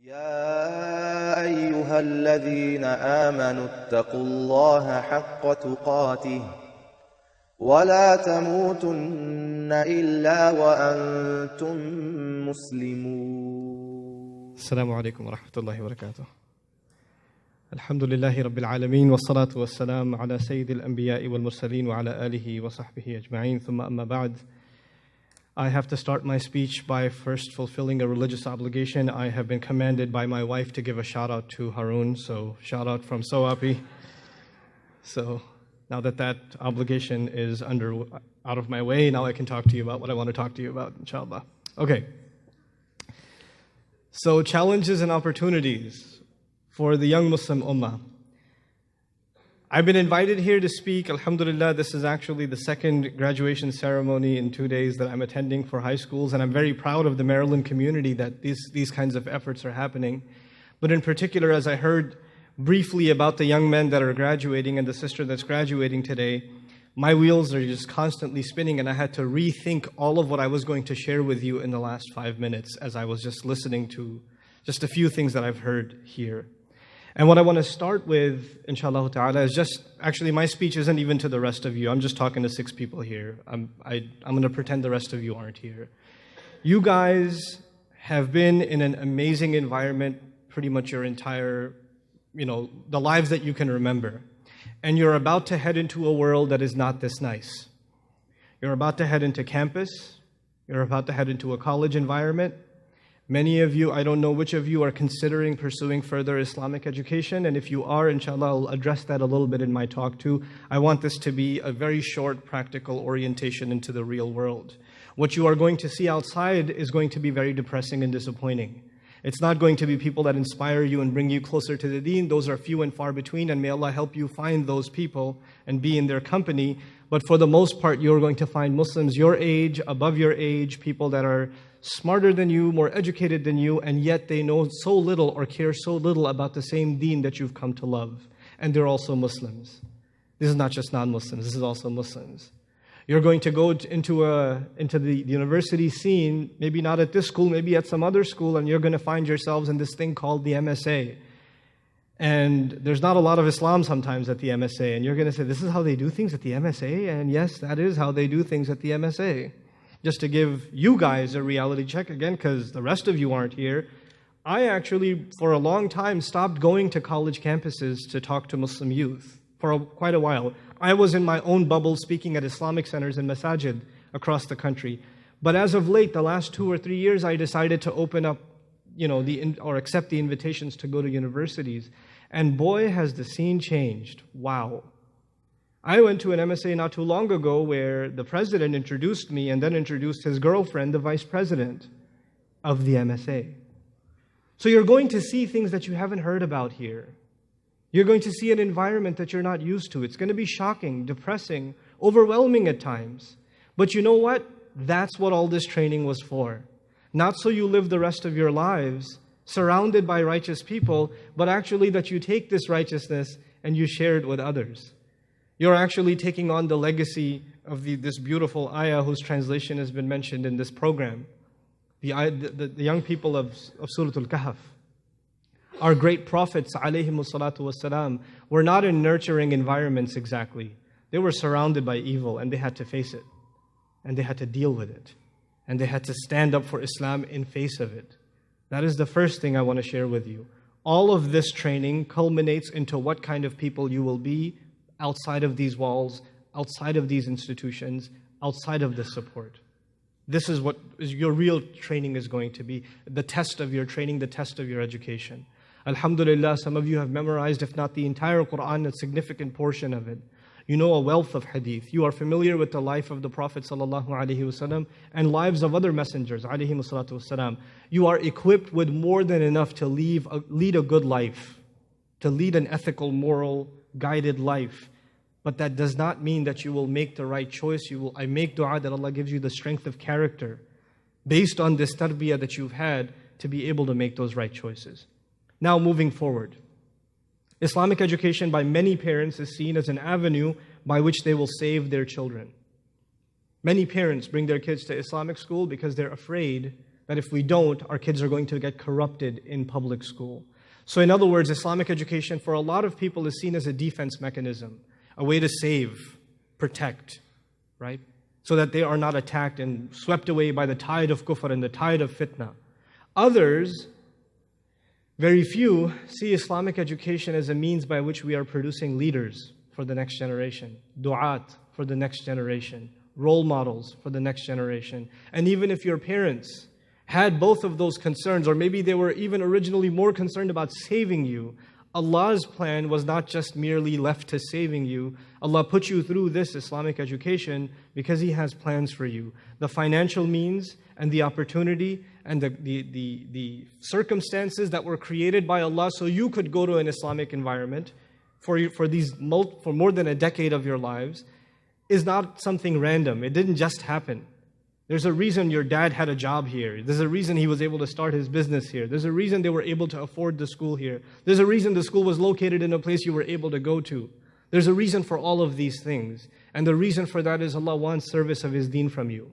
يا أيها الذين آمنوا اتقوا الله حق تقاته ولا تموتن إلا وأنتم مسلمون. السلام عليكم ورحمة الله وبركاته. الحمد لله رب العالمين والصلاة والسلام على سيد الأنبياء والمرسلين وعلى آله وصحبه أجمعين ثم أما بعد. I have to start my speech by first fulfilling a religious obligation. I have been commanded by my wife to give a shout out to Harun, so shout out from Soapi. So now that obligation is out of my way, now I can talk to you about what I want to talk to you about, inshallah. Okay. So challenges and opportunities for the young Muslim Ummah. I've been invited here to speak. Alhamdulillah, this is actually the second graduation ceremony in 2 days that I'm attending for high schools, and I'm very proud of the Maryland community that these kinds of efforts are happening. But in particular, as I heard briefly about the young men that are graduating and the sister that's graduating today, my wheels are just constantly spinning, and I had to rethink all of what I was going to share with you in the last 5 minutes as I was just listening to just a few things that I've heard here. And what I want to start with, inshallah ta'ala, is actually my speech isn't even to the rest of you. I'm just talking to 6 people here. I'm going to pretend the rest of you aren't here. You guys have been in an amazing environment pretty much your entire, the lives that you can remember. And you're about to head into a world that is not this nice. You're about to head into campus. You're about to head into a college environment. Many of you, I don't know which of you are considering pursuing further Islamic education, and if you are, inshallah, I'll address that a little bit in my talk too. I want this to be a very short, practical orientation into the real world. What you are going to see outside is going to be very depressing and disappointing. It's not going to be people that inspire you and bring you closer to the deen. Those are few and far between, and may Allah help you find those people and be in their company. But for the most part, you're going to find Muslims your age, above your age, people that are smarter than you, more educated than you, and yet they know so little or care so little about the same deen that you've come to love. And they're also Muslims. This is not just non-Muslims, this is also Muslims. You're going to go into the university scene, maybe not at this school, maybe at some other school, and you're going to find yourselves in this thing called the MSA. And there's not a lot of Islam sometimes at the MSA, and you're going to say, this is how they do things at the MSA? And yes, that is how they do things at the MSA. Just to give you guys a reality check again, because the rest of you aren't here, I actually, for a long time, stopped going to college campuses to talk to Muslim youth for quite a while. I was in my own bubble speaking at Islamic centers and masajid across the country. But as of late, the last 2 or 3 years, I decided to open up, or accept the invitations to go to universities. And boy, has the scene changed. Wow. I went to an MSA not too long ago where the president introduced me and then introduced his girlfriend, the vice president of the MSA. So you're going to see things that you haven't heard about here. You're going to see an environment that you're not used to. It's going to be shocking, depressing, overwhelming at times. But you know what? That's what all this training was for. Not so you live the rest of your lives surrounded by righteous people, but actually that you take this righteousness and you share it with others. You're actually taking on the legacy of this beautiful ayah whose translation has been mentioned in this program. The young people of Surah Al-Kahf. Our great prophets, alayhimus salatu wassalam, were not in nurturing environments exactly. They were surrounded by evil and they had to face it. And they had to deal with it. And they had to stand up for Islam in face of it. That is the first thing I want to share with you. All of this training culminates into what kind of people you will be outside of these walls, outside of these institutions, outside of this support. This is what your real training is going to be. The test of your training, the test of your education. Alhamdulillah, some of you have memorized, if not the entire Quran, a significant portion of it. You know a wealth of hadith. You are familiar with the life of the Prophet ﷺ and lives of other messengers ﷺ. You are equipped with more than enough to lead a good life, to lead an ethical, moral, guided life. But that does not mean that you will make the right choice. I make dua that Allah gives you the strength of character based on this tarbiyah that you've had to be able to make those right choices. Now moving forward. Islamic education by many parents is seen as an avenue by which they will save their children. Many parents bring their kids to Islamic school because they're afraid that if we don't, our kids are going to get corrupted in public school. So in other words, Islamic education for a lot of people is seen as a defense mechanism, a way to save, protect, right? So that they are not attacked and swept away by the tide of kufr and the tide of fitna. Others, very few, see Islamic education as a means by which we are producing leaders for the next generation, du'at for the next generation, role models for the next generation. And even if your parents had both of those concerns, or maybe they were even originally more concerned about saving you, Allah's plan was not just merely left to saving you. Allah put you through this Islamic education because He has plans for you. The financial means and the opportunity and the circumstances that were created by Allah so you could go to an Islamic environment for more than a decade of your lives is not something random. It didn't just happen. There's a reason your dad had a job here. There's a reason he was able to start his business here. There's a reason they were able to afford the school here. There's a reason the school was located in a place you were able to go to. There's a reason for all of these things. And the reason for that is Allah wants service of His deen from you.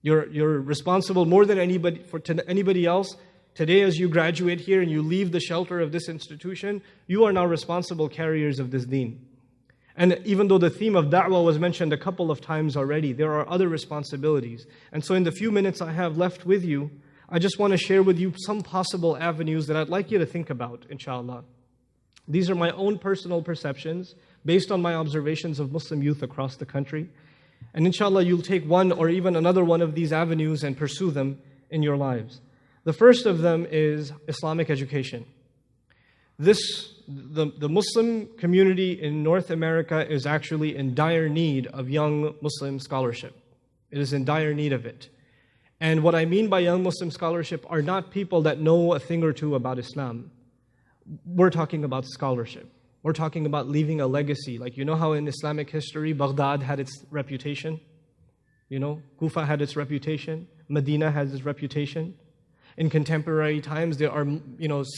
You're responsible more than anybody else. Today as you graduate here and you leave the shelter of this institution, you are now responsible carriers of this deen. And even though the theme of da'wah was mentioned a couple of times already, there are other responsibilities. And so in the few minutes I have left with you, I just want to share with you some possible avenues that I'd like you to think about, inshallah. These are my own personal perceptions based on my observations of Muslim youth across the country. And inshallah, you'll take one or even another one of these avenues and pursue them in your lives. The first of them is Islamic education. The Muslim community in North America is actually in dire need of young Muslim scholarship. It is in dire need of it. And what I mean by young Muslim scholarship are not people that know a thing or two about Islam. We're talking about scholarship. We're talking about leaving a legacy. Like, you know how in Islamic history, Baghdad had its reputation? You know, Kufa had its reputation. Medina has its reputation. In contemporary times, there are,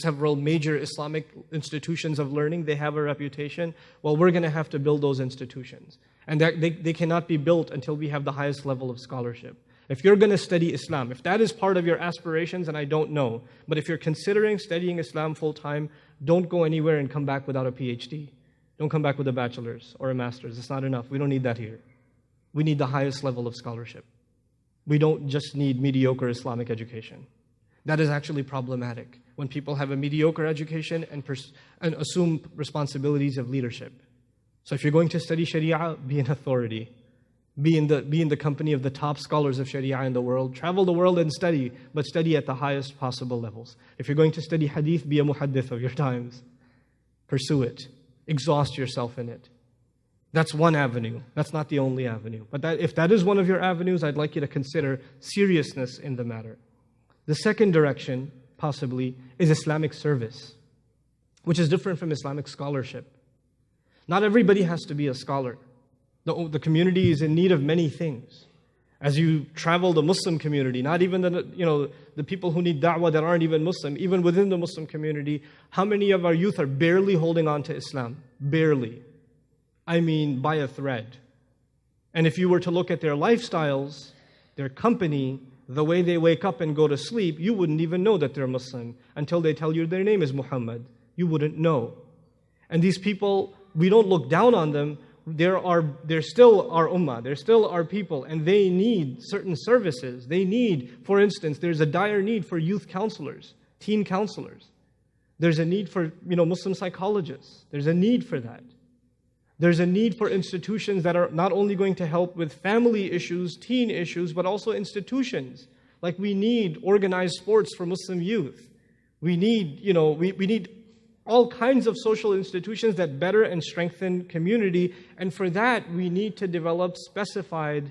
several major Islamic institutions of learning. They have a reputation. Well, we're going to have to build those institutions. And they cannot be built until we have the highest level of scholarship. If you're going to study Islam, if that is part of your aspirations, and I don't know, but if you're considering studying Islam full-time, don't go anywhere and come back without a PhD. Don't come back with a bachelor's or a master's. It's not enough. We don't need that here. We need the highest level of scholarship. We don't just need mediocre Islamic education. That is actually problematic when people have a mediocre education and assume responsibilities of leadership. So if you're going to study Sharia, be an authority. Be in the company of the top scholars of Sharia in the world. Travel the world and study, but study at the highest possible levels. If you're going to study hadith, be a muhaddith of your times. Pursue it. Exhaust yourself in it. That's one avenue. That's not the only avenue. But if that is one of your avenues, I'd like you to consider seriousness in the matter. The second direction, possibly, is Islamic service, which is different from Islamic scholarship. Not everybody has to be a scholar. The community is in need of many things. As you travel the Muslim community, not even the people who need da'wah that aren't even Muslim, even within the Muslim community, how many of our youth are barely holding on to Islam? Barely. I mean, by a thread. And if you were to look at their lifestyles, their company, the way they wake up and go to sleep, you wouldn't even know that they're Muslim until they tell you their name is Muhammad. You wouldn't know. And these people, we don't look down on them. They're still our ummah. They're still our people. And they need certain services. They need, for instance, there's a dire need for youth counselors, teen counselors. There's a need for, Muslim psychologists. There's a need for that. There's a need for institutions that are not only going to help with family issues, teen issues, but also institutions. Like we need organized sports for Muslim youth. We need, we need all kinds of social institutions that better and strengthen community. And for that, we need to develop specified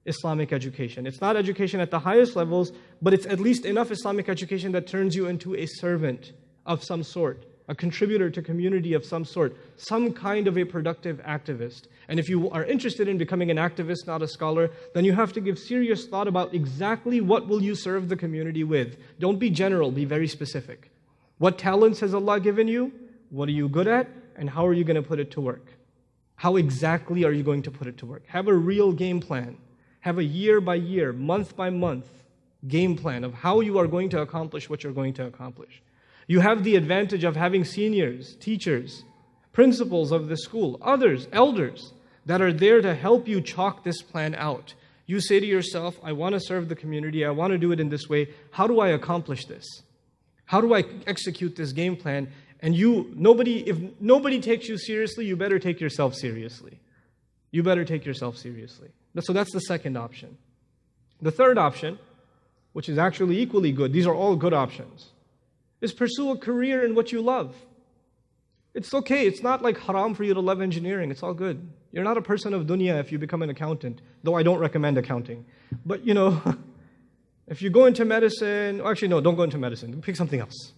Islamic education. It's not education at the highest levels, but it's at least enough Islamic education that turns you into a servant of some sort, a contributor to community of some sort, some kind of a productive activist. And if you are interested in becoming an activist, not a scholar, then you have to give serious thought about exactly what will you serve the community with. Don't be general, be very specific. What talents has Allah given you? What are you good at? And how are you going to put it to work? How exactly are you going to put it to work? Have a real game plan. Have a year by year, month by month game plan of how you are going to accomplish what you're going to accomplish. You have the advantage of having seniors, teachers, principals of the school, others, elders, that are there to help you chalk this plan out. You say to yourself, I want to serve the community, I want to do it in this way. How do I accomplish this? How do I execute this game plan? And if nobody takes you seriously, you better take yourself seriously. You better take yourself seriously. So that's the second option. The third option, which is actually equally good, these are all good options, is pursue a career in what you love. It's okay. It's not like haram for you to love engineering. It's all good. You're not a person of dunya if you become an accountant, though I don't recommend accounting. But, if you go into medicine, actually, no, don't go into medicine. Pick something else.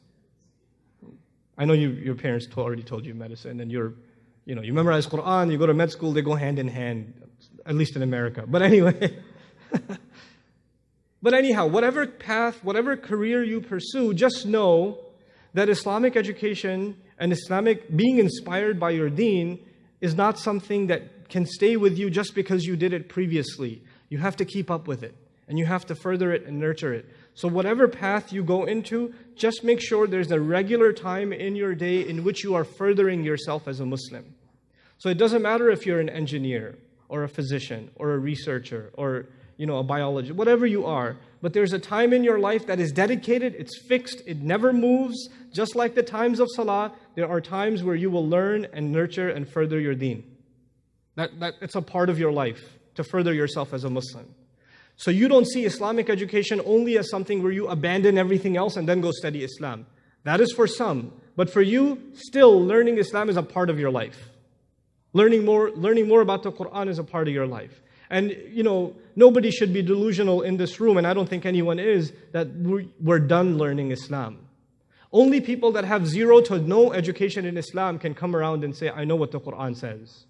I know your parents already told you medicine, and you memorize Quran, you go to med school, they go hand in hand, at least in America. But anyway. But anyhow, whatever path, whatever career you pursue, just know that Islamic education and Islamic being inspired by your deen is not something that can stay with you just because you did it previously. You have to keep up with it, and you have to further it and nurture it. So whatever path you go into, just make sure there's a regular time in your day in which you are furthering yourself as a Muslim. So it doesn't matter if you're an engineer or a physician or a researcher or a biologist, whatever you are, but there's a time in your life that is dedicated, it's fixed, it never moves. Just like the times of salah, there are times where you will learn and nurture and further your deen. It's a part of your life to further yourself as a Muslim. So you don't see Islamic education only as something where you abandon everything else and then go study Islam. That is for some. But for you, still learning Islam is a part of your life. Learning more about the Quran is a part of your life. And, nobody should be delusional in this room, and I don't think anyone is, that we're done learning Islam. Only people that have zero to no education in Islam can come around and say, I know what the Quran says.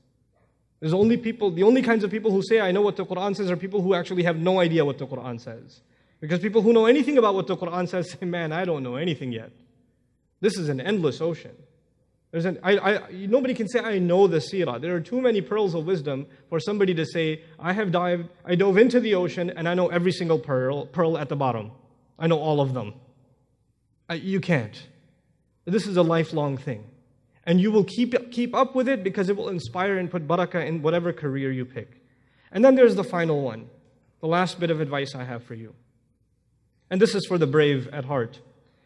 The only kinds of people who say, I know what the Quran says, are people who actually have no idea what the Quran says. Because people who know anything about what the Quran says say, man, I don't know anything yet. This is an endless ocean. Nobody can say, I know the seerah. There are too many pearls of wisdom for somebody to say, I dove into the ocean and I know every single pearl at the bottom. I know all of them. You can't. This is a lifelong thing. And you will keep up with it because it will inspire and put barakah in whatever career you pick. And then there's the final one, the last bit of advice I have for you. And this is for the brave at heart.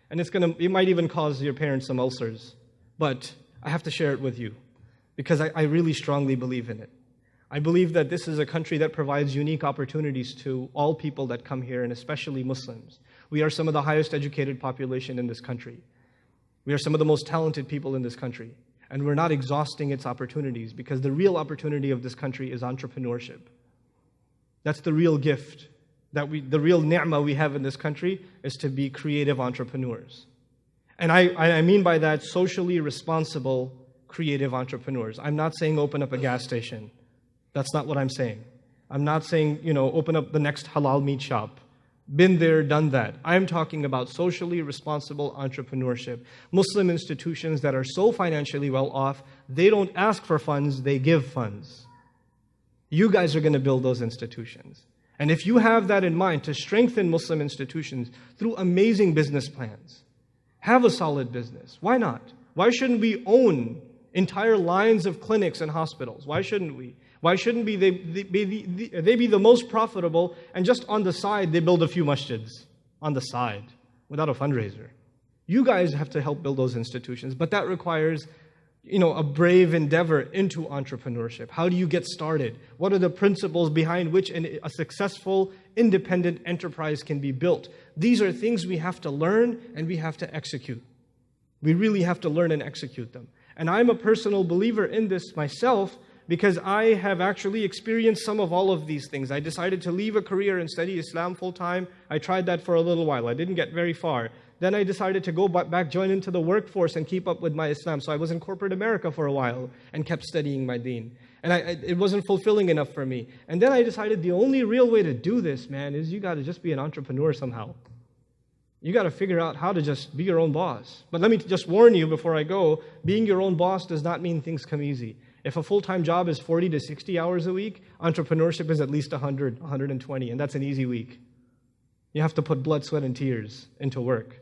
And it might even cause your parents some ulcers. But I have to share it with you because I really strongly believe in it. I believe that this is a country that provides unique opportunities to all people that come here, and especially Muslims. We are some of the highest educated population in this country. We are some of the most talented people in this country. And we're not exhausting its opportunities because the real opportunity of this country is entrepreneurship. That's the real gift. The real ni'mah we have in this country is to be creative entrepreneurs. And I mean by that socially responsible, creative entrepreneurs. I'm not saying open up a gas station. That's not what I'm saying. I'm not saying, open up the next halal meat shop. Been there, done that. I'm talking about socially responsible entrepreneurship. Muslim institutions that are so financially well off, they don't ask for funds, they give funds. You guys are going to build those institutions. And if you have that in mind, to strengthen Muslim institutions through amazing business plans, have a solid business. Why not? Why shouldn't we own entire lines of clinics and hospitals? Why shouldn't we? Why shouldn't they be the most profitable, and just on the side they build a few masjids on the side without a fundraiser? You guys have to help build those institutions, but that requires a brave endeavor into entrepreneurship. How do you get started? What are the principles behind which a successful, independent enterprise can be built? These are things we have to learn and we have to execute. We really have to learn and execute them. And I'm a personal believer in this myself because I have actually experienced some of all of these things. I decided to leave a career and study Islam full-time. I tried that for a little while. I didn't get very far. Then I decided to go back, join into the workforce and keep up with my Islam. So I was in corporate America for a while and kept studying my deen. And it wasn't fulfilling enough for me. And then I decided the only real way to do this, man, is you got to just be an entrepreneur somehow. You got to figure out how to just be your own boss. But let me just warn you before I go, being your own boss does not mean things come easy. If a full-time job is 40 to 60 hours a week, entrepreneurship is at least 100, 120, and that's an easy week. You have to put blood, sweat, and tears into work.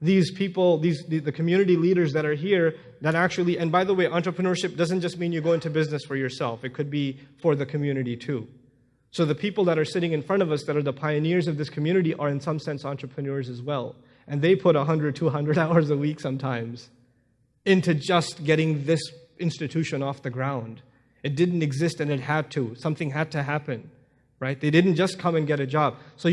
These people, the community leaders that are here, that actually, and by the way, entrepreneurship doesn't just mean you go into business for yourself. It could be for the community too. So the people that are sitting in front of us that are the pioneers of this community are in some sense entrepreneurs as well. And they put 100, 200 hours a week sometimes into just getting this institution off the ground. It didn't exist and it had to. Something had to happen. Right? They didn't just come and get a job. So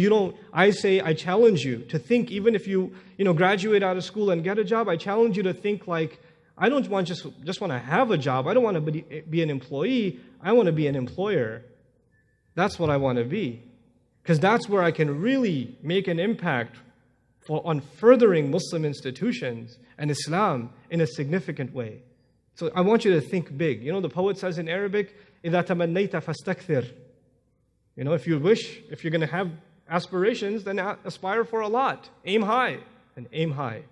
I challenge you to think, even if you graduate out of school and get a job, I challenge you to think like, I don't want just want to have a job. I don't want to be an employee. I want to be an employer. That's what I want to be. Because that's where I can really make an impact on furthering Muslim institutions and Islam in a significant way. So I want you to think big. The poet says in Arabic, إِذَا تَمَنَّيْتَ فَاسْتَكْثِرْ. If you wish, if you're going to have aspirations, then aspire for a lot. Aim high, and aim high.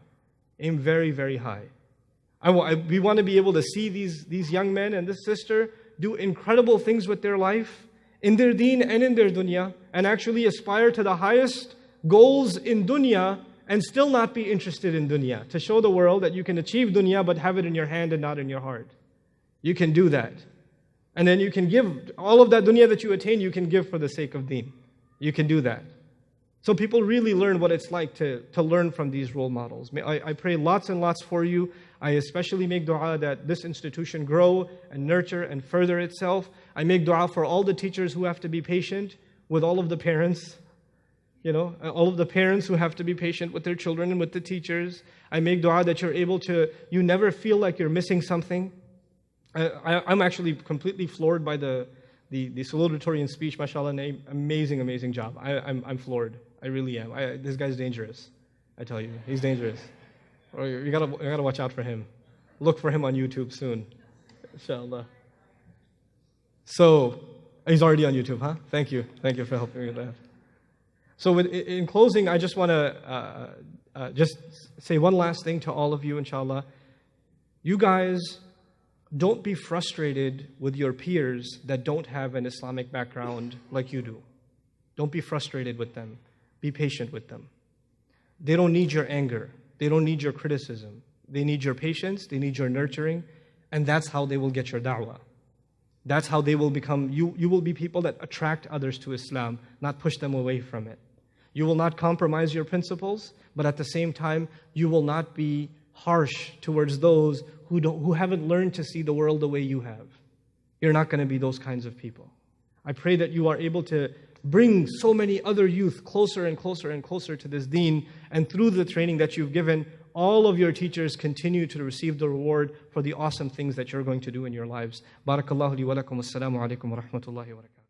Aim very, very high. We want to be able to see these young men and this sister do incredible things with their life, in their deen and in their dunya, and actually aspire to the highest goals in dunya and still not be interested in dunya. To show the world that you can achieve dunya but have it in your hand and not in your heart. You can do that. And then you can give all of that dunya that you attain, you can give for the sake of deen. You can do that. So people really learn what it's like to learn from these role models. I pray lots and lots for you. I especially make dua that this institution grow and nurture and further itself. I make dua for all the teachers who have to be patient with all of the parents. All of the parents who have to be patient with their children and with the teachers. I make dua that you never feel like you're missing something. I'm actually completely floored by the salutatorian speech, mashallah, amazing, amazing job. I'm floored. I really am. This guy's dangerous. I tell you, he's dangerous. You gotta watch out for him. Look for him on YouTube soon, inshallah. So, he's already on YouTube, huh? Thank you for helping me with that. So in closing, I just want to just say one last thing to all of you, inshallah. You guys, don't be frustrated with your peers that don't have an Islamic background like you do. Don't be frustrated with them. Be patient with them. They don't need your anger. They don't need your criticism. They need your patience. They need your nurturing. And that's how they will get your da'wah. That's how they will become, you will be people that attract others to Islam, not push them away from it. You will not compromise your principles, but at the same time, you will not be harsh towards those who haven't learned to see the world the way you have. You're not going to be those kinds of people. I pray that you are able to bring so many other youth closer and closer and closer to this deen, and through the training that you've given, all of your teachers continue to receive the reward for the awesome things that you're going to do in your lives. Barakallahu li wa lakum. Assalamu alaikum wa rahmatullahi wa barakatuh.